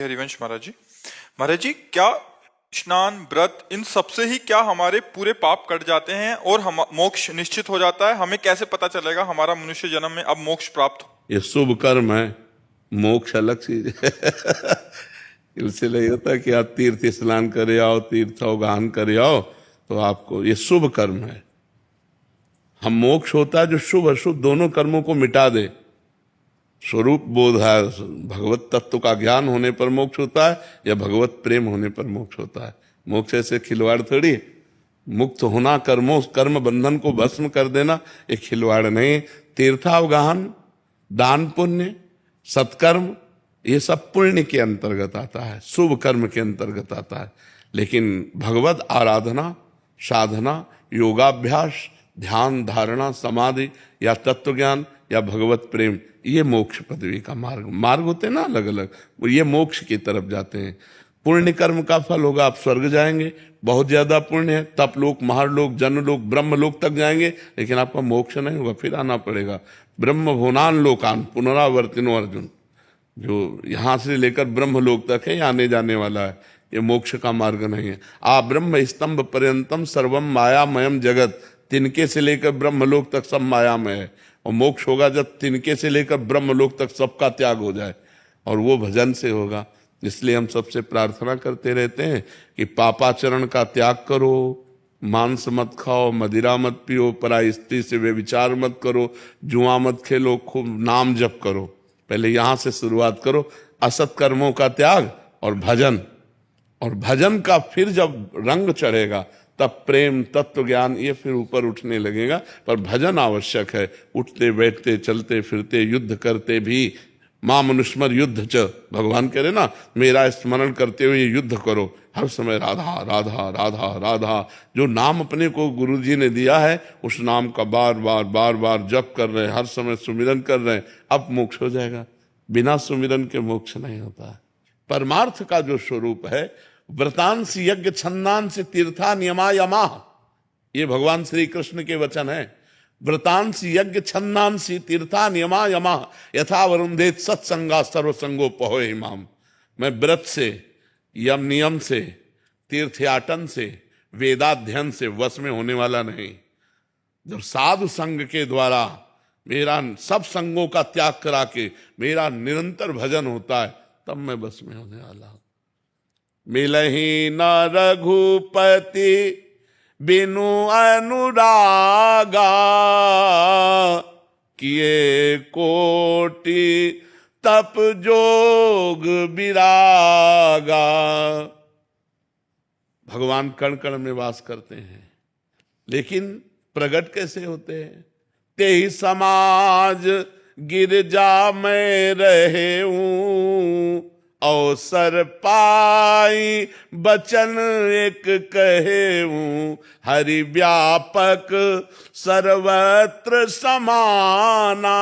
हरिवंश महाराज जी। महाराज जी, क्या स्नान व्रत इन सब से ही क्या हमारे पूरे पाप कट जाते हैं और हम मोक्ष निश्चित हो जाता है? हमें कैसे पता चलेगा हमारा मनुष्य जन्म में अब मोक्ष प्राप्त हो? ये शुभ कर्म है, मोक्ष अलग चीज है। इसलिए होता है कि आप तीर्थ स्नान करे आओ, तीर्थावगाहन करे आओ, तो आपको ये शुभ कर्म है। हम मोक्ष होता है जो शुभ अशुभ दोनों कर्मों को मिटा दे। स्वरूप बोध है, भगवत तत्व का ज्ञान होने पर मोक्ष होता है या भगवत प्रेम होने पर मोक्ष होता है। मोक्ष ऐसे खिलवाड़ थोड़ी। मुक्त होना, कर्म बंधन को भस्म कर देना, एक खिलवाड़ नहीं। तीर्थावगाहन, दान पुण्य, सत्कर्म, ये सब पुण्य के अंतर्गत आता है, शुभ कर्म के अंतर्गत आता है। लेकिन भगवत आराधना, साधना, योगाभ्यास, ध्यान, धारणा, समाधि या तत्व ज्ञान या भगवत प्रेम, ये मोक्ष पदवी का मार्ग होते हैं ना अलग अलग, ये मोक्ष की तरफ जाते हैं। पुण्य कर्म का फल होगा, आप स्वर्ग जाएंगे, बहुत ज्यादा पुण्य है, तप लोक, महालोक, जनलोक, ब्रह्म लोक तक जाएंगे, लेकिन आपका मोक्ष नहीं होगा, फिर आना पड़ेगा। ब्रह्म भुवनान लोकान पुनरावर्तिनो अर्जुन, जो यहां से लेकर ब्रह्म लोक तक है, आने जाने वाला है, ये मोक्ष का मार्ग नहीं है। आ ब्रह्म स्तंभ पर्यंतम सर्वम मायामयम जगत, तिनके से लेकर ब्रह्मलोक तक सब मायामय है। और मोक्ष होगा जब तिनके से लेकर ब्रह्मलोक तक सबका त्याग हो जाए, और वो भजन से होगा। इसलिए हम सबसे प्रार्थना करते रहते हैं कि पापाचरण का त्याग करो, मांस मत खाओ, मदिरा मत पियो, पराई स्त्री से व्यभिचार मत करो, जुआ मत खेलो, खूब नाम जप करो। पहले यहां से शुरुआत करो, असत कर्मों का त्याग और भजन। और भजन का फिर जब रंग चढ़ेगा तब प्रेम, तत्व ज्ञान, ये फिर ऊपर उठने लगेगा। पर भजन आवश्यक है। उठते बैठते चलते फिरते युद्ध करते भी, मां मनुष्मर युद्ध च, भगवान कह रहे ना, मेरा स्मरण करते हुए युद्ध करो। हर समय राधा राधा राधा राधा, जो नाम अपने को गुरु जी ने दिया है उस नाम का बार बार जप कर रहे हैं, हर समय सुमिरन कर रहे हैं, अब मोक्ष हो जाएगा। बिना सुमिरन के मोक्ष नहीं होता है। परमार्थ का जो स्वरूप है, व्रतांश यज्ञ छंदांश तीर्था नियमा यमा, ये भगवान श्री कृष्ण के वचन है। व्रतांश यज्ञ छंदांश तीर्था नियमा यमा, यथा वरुंधेत सत्संगा सर्वसंगो पहो इमाम। मैं व्रत से, यम नियम से, तीर्थयाटन से, वेदाध्ययन से वश में होने वाला नहीं। जब साधु संग के द्वारा मेरा सब संगों का त्याग करा के मेरा निरंतर भजन होता है, तब मैं वश में होने वाला हूं। मिलहि न रघुपति बिनु अनुरागा, किए कोटि तप जोग विरागा। भगवान कण कण में वास करते हैं, लेकिन प्रकट कैसे होते हैं? तेहि समाज गिरजा में रहे हूं, अवसर पाई बचन एक कहे हूं, हरि व्यापक सर्वत्र समाना,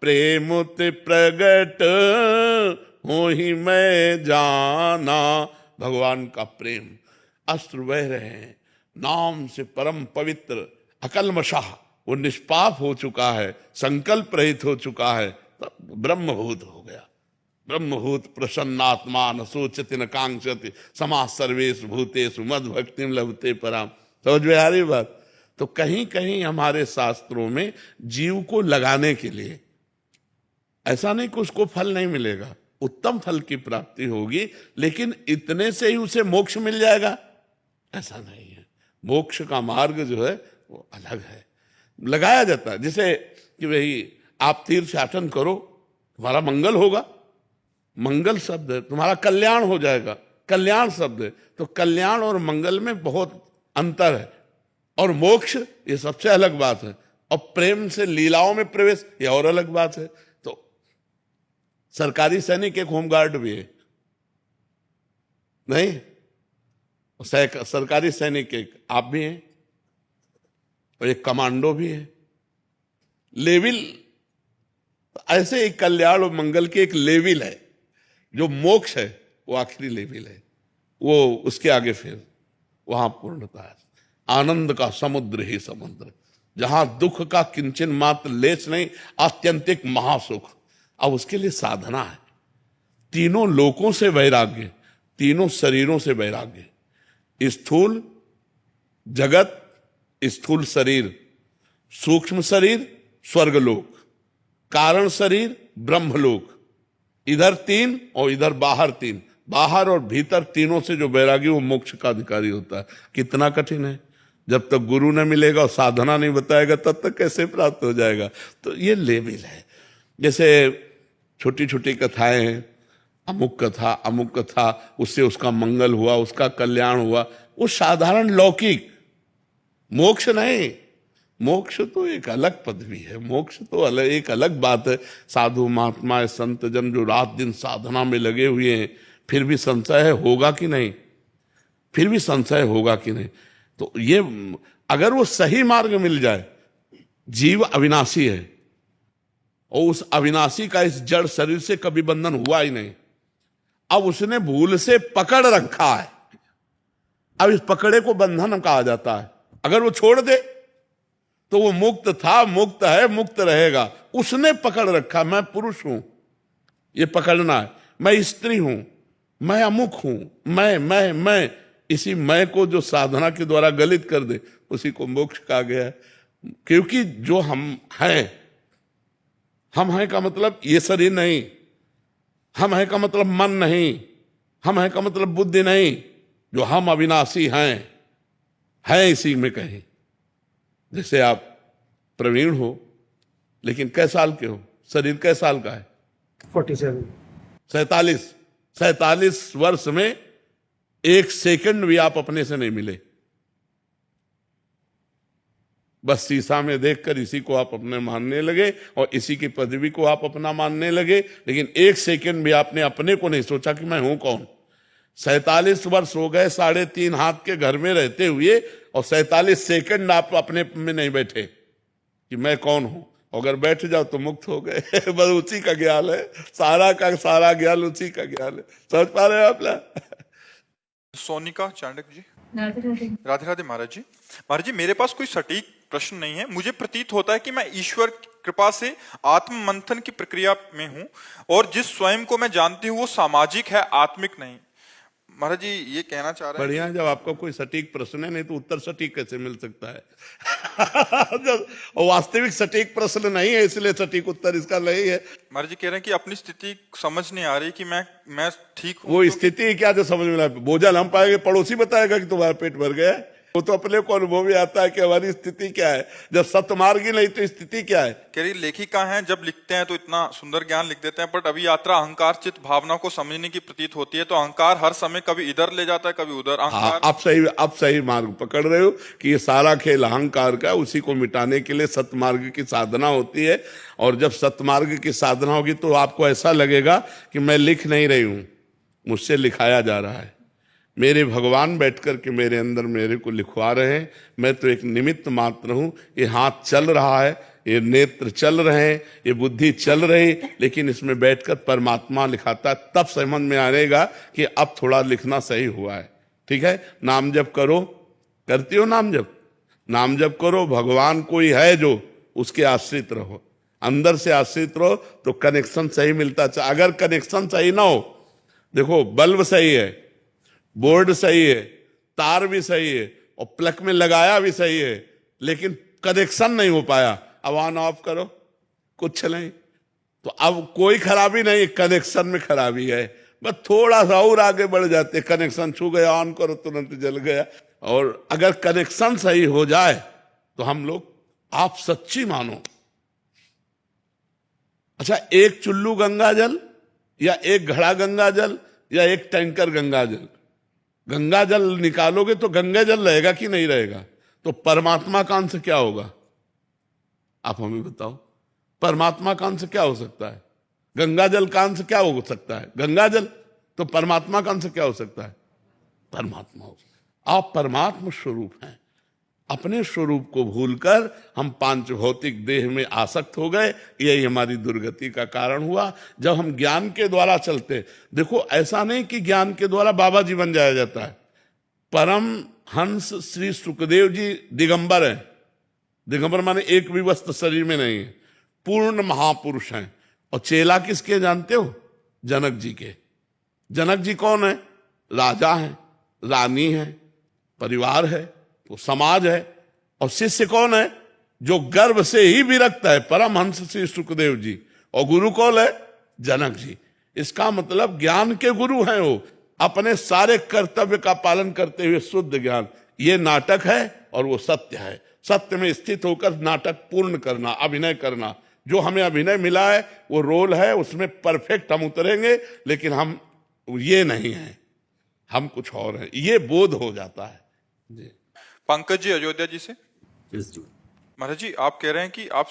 प्रेमुत प्रगट हो ही मैं जाना। भगवान का प्रेम अस्त्र बह रहे हैं, नाम से परम पवित्र अकल्मषः, वो निष्पाप हो चुका है, संकल्प रहित हो चुका है, तब ब्रह्मभूत हो गया। ब्रह्मभूत प्रसन्नात्मा न सोचति न कांक्षति, समाः सर्वेषु भूतेषु मद भक्तिम लभते पराम। समझ में आ रही बात? तो कहीं कहीं हमारे शास्त्रों में जीव को लगाने के लिए, ऐसा नहीं कि उसको फल नहीं मिलेगा, उत्तम फल की प्राप्ति होगी, लेकिन इतने से ही उसे मोक्ष मिल जाएगा, ऐसा नहीं है। मोक्ष का मार्ग जो है वो अलग है, लगाया जाता है। जैसे कि भाई आप तीर्थयाटन करो, तुम्हारा मंगल होगा, मंगल शब्द है, तुम्हारा कल्याण हो जाएगा, कल्याण शब्द है। तो कल्याण और मंगल में बहुत अंतर है। और मोक्ष ये सबसे अलग बात है, और प्रेम से लीलाओं में प्रवेश ये और अलग बात है। तो सरकारी सैनिक एक होमगार्ड भी है, नहीं? सरकारी सैनिक एक आप भी हैं, और एक कमांडो भी है। लेविल ऐसे एक कल्याण और मंगल के एक लेविल है। जो मोक्ष है वो आखिरी लेवल है, वो उसके आगे फिर वहां पूर्णता है। आनंद का समुद्र ही समुद्र, जहां दुख का किंचन मात्र लेश नहीं, आत्यंतिक महासुख। अब उसके लिए साधना है। तीनों लोकों से वैराग्य, तीनों शरीरों से वैराग्य। स्थूल जगत, स्थूल शरीर, सूक्ष्म शरीर स्वर्गलोक, कारण शरीर ब्रह्मलोक, इधर तीन और इधर बाहर तीन, बाहर और भीतर तीनों से जो वैरागी वो मोक्ष का अधिकारी होता है। कितना कठिन है, जब तक गुरु न मिलेगा और साधना नहीं बताएगा तब तक कैसे प्राप्त हो जाएगा। तो ये लेवल है। जैसे छोटी छोटी कथाएं हैं, अमुक कथा, उससे उसका मंगल हुआ, उसका कल्याण हुआ, वो साधारण लौकिक, मोक्ष नहीं। मोक्ष तो एक अलग पदवी है, मोक्ष तो एक अलग बात है। साधु महात्मा संत जन जो रात दिन साधना में लगे हुए हैं, फिर भी संशय है होगा कि नहीं, फिर भी संशय होगा कि नहीं। तो ये अगर वो सही मार्ग मिल जाए, जीव अविनाशी है और उस अविनाशी का इस जड़ शरीर से कभी बंधन हुआ ही नहीं। अब उसने भूल से पकड़ रखा है, अब इस पकड़े को बंधन कहा जाता है। अगर वो छोड़ दे तो वो मुक्त था, मुक्त है, मुक्त रहेगा। उसने पकड़ रखा, मैं पुरुष हूं, ये पकड़ना है, मैं स्त्री हूं, मैं अमुक हूं, मैं इसी मैं को जो साधना के द्वारा गलित कर दे उसी को मोक्ष कहा गया है। क्योंकि जो हम हैं का मतलब ये शरीर नहीं, हम हैं का मतलब मन नहीं, हम हैं का मतलब बुद्धि नहीं। जो हम अविनाशी हैं इसी में कहीं। जैसे आप प्रवीण हो लेकिन कै साल के हो, शरीर कै साल का है? 47। 47 वर्ष में एक सेकंड भी आप अपने से नहीं मिले। बस शीशा में देखकर इसी को आप अपने मानने लगे और इसी की पदवी को आप अपना मानने लगे, लेकिन एक सेकंड भी आपने अपने को नहीं सोचा कि मैं हूं कौन। 47 वर्ष हो गए 3.5 हाथ के घर में रहते हुए और 47 सेकंड आप अपने में नहीं बैठे कि मैं कौन हूं। अगर बैठ जाओ तो मुक्त हो गए। बस उसी का ज्ञान है, सारा का सारा ज्ञान उसी का ज्ञान है। समझ पा रहे हो आप ना? सोनिका चांडक जी। राधे राधे। राधे राधे महाराज जी। महाराज जी, मेरे पास कोई सटीक प्रश्न नहीं है। मुझे प्रतीत होता है कि मैं ईश्वर की कृपा से आत्म मंथन की प्रक्रिया में हूं और जिस स्वयं को मैं जानती हूं वो सामाजिक है, आत्मिक नहीं। महाराज जी ये कहना चाह रहे हैं। बढ़िया, जब आपका कोई सटीक प्रश्न है नहीं तो उत्तर सटीक कैसे मिल सकता है? वास्तविक सटीक प्रश्न नहीं है इसलिए सटीक उत्तर इसका नहीं है। महाराज जी कह रहे हैं कि अपनी स्थिति समझ नहीं आ रही कि मैं ठीक हूं। वो स्थिति क्या जो समझ में आए? बोझल हम पाएंगे, पड़ोसी बताएगा कि तुम्हारा पेट भर गया है। वो तो अपने को अनुभव में आता है कि हमारी स्थिति क्या है। जब सतमार्गी नहीं तो स्थिति क्या है? कह रही लेखिका हैं, जब लिखते हैं तो इतना सुंदर ज्ञान लिख देते हैं, बट अभी यात्रा अहंकार चित्त भावना को समझने की प्रतीत होती है। तो अहंकार हर समय कभी इधर ले जाता है, कभी उधर। अहंकार आप सही मार्ग पकड़ रहे हो कि ये सारा खेल अहंकार का, उसी को मिटाने के लिए सतमार्ग की साधना होती है। और जब सतमार्ग की साधना होगी तो आपको ऐसा लगेगा कि मैं लिख नहीं रही हूं, मुझसे लिखाया जा रहा है। मेरे भगवान बैठकर के मेरे अंदर मेरे को लिखवा रहे हैं, मैं तो एक निमित्त मात्र हूं। ये हाथ चल रहा है, ये नेत्र चल रहे हैं, ये बुद्धि चल रही, लेकिन इसमें बैठकर परमात्मा लिखाता है। तब समझ में आएगा कि अब थोड़ा लिखना सही हुआ है। ठीक है, नाम जप करो, करती हो नाम जप? नाम जप करो, भगवान कोई है जो उसके आश्रित रहो, अंदर से आश्रित रहो तो कनेक्शन सही मिलता। अगर कनेक्शन सही ना हो, देखो बल्ब सही है, बोर्ड सही है, तार भी सही है और प्लग में लगाया भी सही है, लेकिन कनेक्शन नहीं हो पाया, अब ऑन ऑफ करो कुछ नहीं। तो अब कोई खराबी नहीं, कनेक्शन में खराबी है। बस थोड़ा सा और आगे बढ़ जाते, कनेक्शन छू गया, ऑन करो तुरंत जल गया। और अगर कनेक्शन सही हो जाए तो हम लोग, आप सच्ची मानो, अच्छा एक चुल्लू गंगा जल या एक घड़ा गंगा जल या एक टैंकर गंगा जल, गंगा जल निकालोगे तो गंगा जल रहेगा कि नहीं रहेगा? तो परमात्मा का अंश क्या होगा? आप हमें बताओ, परमात्मा का अंश क्या हो सकता है? गंगा जल का अंश क्या हो सकता है? गंगा जल। तो परमात्मा का अंश क्या हो सकता है? परमात्मा हो सकता है। आप परमात्मा स्वरूप हैं। अपने स्वरूप को भूलकर हम पांच भौतिक देह में आसक्त हो गए, यही हमारी दुर्गति का कारण हुआ। जब हम ज्ञान के द्वारा चलते, देखो ऐसा नहीं कि ज्ञान के द्वारा बाबा जी बन जाया जाता है। परम हंस श्री सुखदेव जी दिगंबर हैं। दिगंबर माने एक भी वस्त्र शरीर में नहीं है, पूर्ण महापुरुष हैं। और चेला किसके जानते हो? जनक जी के। जनक जी कौन है? राजा है, रानी है, परिवार है, तो समाज है। और शिष्य कौन है? जो गर्भ से ही विरक्त है, परमहंस श्री सुखदेव जी। और गुरु कौन है? जनक जी। इसका मतलब ज्ञान के गुरु हैं वो, अपने सारे कर्तव्य का पालन करते हुए शुद्ध ज्ञान। ये नाटक है और वो सत्य है। सत्य में स्थित होकर नाटक पूर्ण करना, अभिनय करना। जो हमें अभिनय मिला है वो रोल है, उसमें परफेक्ट हम उतरेंगे, लेकिन हम ये नहीं है, हम कुछ और हैं, ये बोध हो जाता है जी। पंकज जी अयोध्या जी से। यस जी। महाराज जी, आप कह रहे हैं कि आप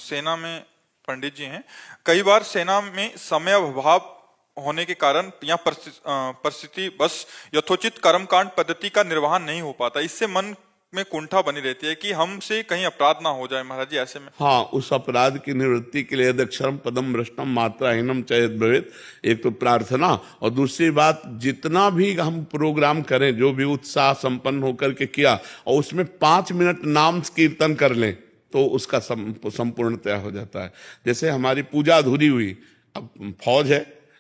सेना में पंडित जी हैं। कई बार सेना में समय अभाव होने के कारण या परिस्थिति बस यथोचित कर्मकांड पद्धति का निर्वहन नहीं हो पाता, इससे मन में कुंठा बनी रहती है कि हमसे कहीं अपराध ना हो जाए। महाराज जी ऐसे में हाँ, उस अपराध की निवृत्ति के लिए यदक्षरम पदम भ्रष्टम मात्राहीनम चयत भवेत, एक तो प्रार्थना, और दूसरी बात जितना भी हम प्रोग्राम करें, जो भी उत्साह संपन्न होकर के किया, और उसमें 5 मिनट नाम कीर्तन कर लें तो उसका संपूर्णतया हो जाता है। जैसे हमारी पूजा अधूरी हुई, अब फौज है,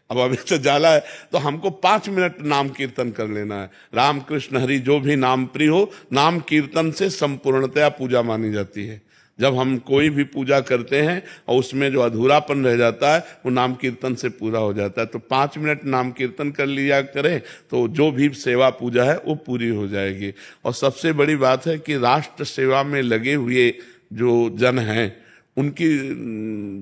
अब अभी तो जाला है, तो हमको 5 मिनट नाम कीर्तन कर लेना है। राम कृष्ण हरि जो भी नाम प्रिय हो, नाम कीर्तन से संपूर्णतया पूजा मानी जाती है। जब हम कोई भी पूजा करते हैं और उसमें जो अधूरापन रह जाता है वो नाम कीर्तन से पूरा हो जाता है। तो 5 मिनट नाम कीर्तन कर लिया करें तो जो भी सेवा पूजा है वो पूरी हो जाएगी। और सबसे बड़ी बात है कि राष्ट्र सेवा में लगे हुए जो जन हैं उनकी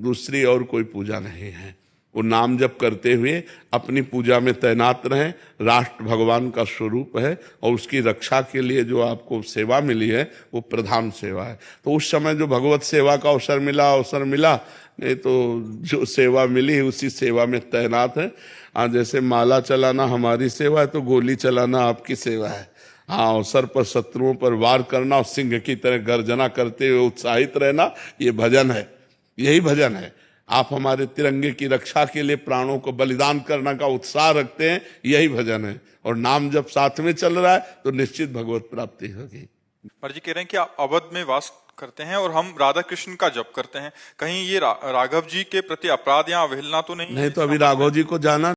दूसरी और कोई पूजा नहीं है। वो नाम जप करते हुए अपनी पूजा में तैनात रहें। राष्ट्र भगवान का स्वरूप है और उसकी रक्षा के लिए जो आपको सेवा मिली है वो प्रधान सेवा है। तो उस समय जो भगवत सेवा का अवसर मिला, नहीं तो जो सेवा मिली उसी सेवा में तैनात है। जैसे माला चलाना हमारी सेवा है तो गोली चलाना आपकी सेवा है। हाँ, अवसर पर शत्रुओं पर वार करना और सिंह की तरह गर्जना करते हुए उत्साहित रहना, ये भजन है, यही भजन है। आप हमारे तिरंगे की रक्षा के लिए प्राणों को बलिदान करने का उत्साह रखते हैं, यही भजन है। और नाम जब साथ में चल रहा है तो निश्चित भगवत प्राप्ति होगी। महाराज जी कह रहे हैं कि आप अवध में वास करते हैं और हम राधा कृष्ण का जप करते हैं, कहीं ये राघव जी के प्रति अपराध या अवहेलना तो नहीं? नहीं, तो अभी राघव जी को जाना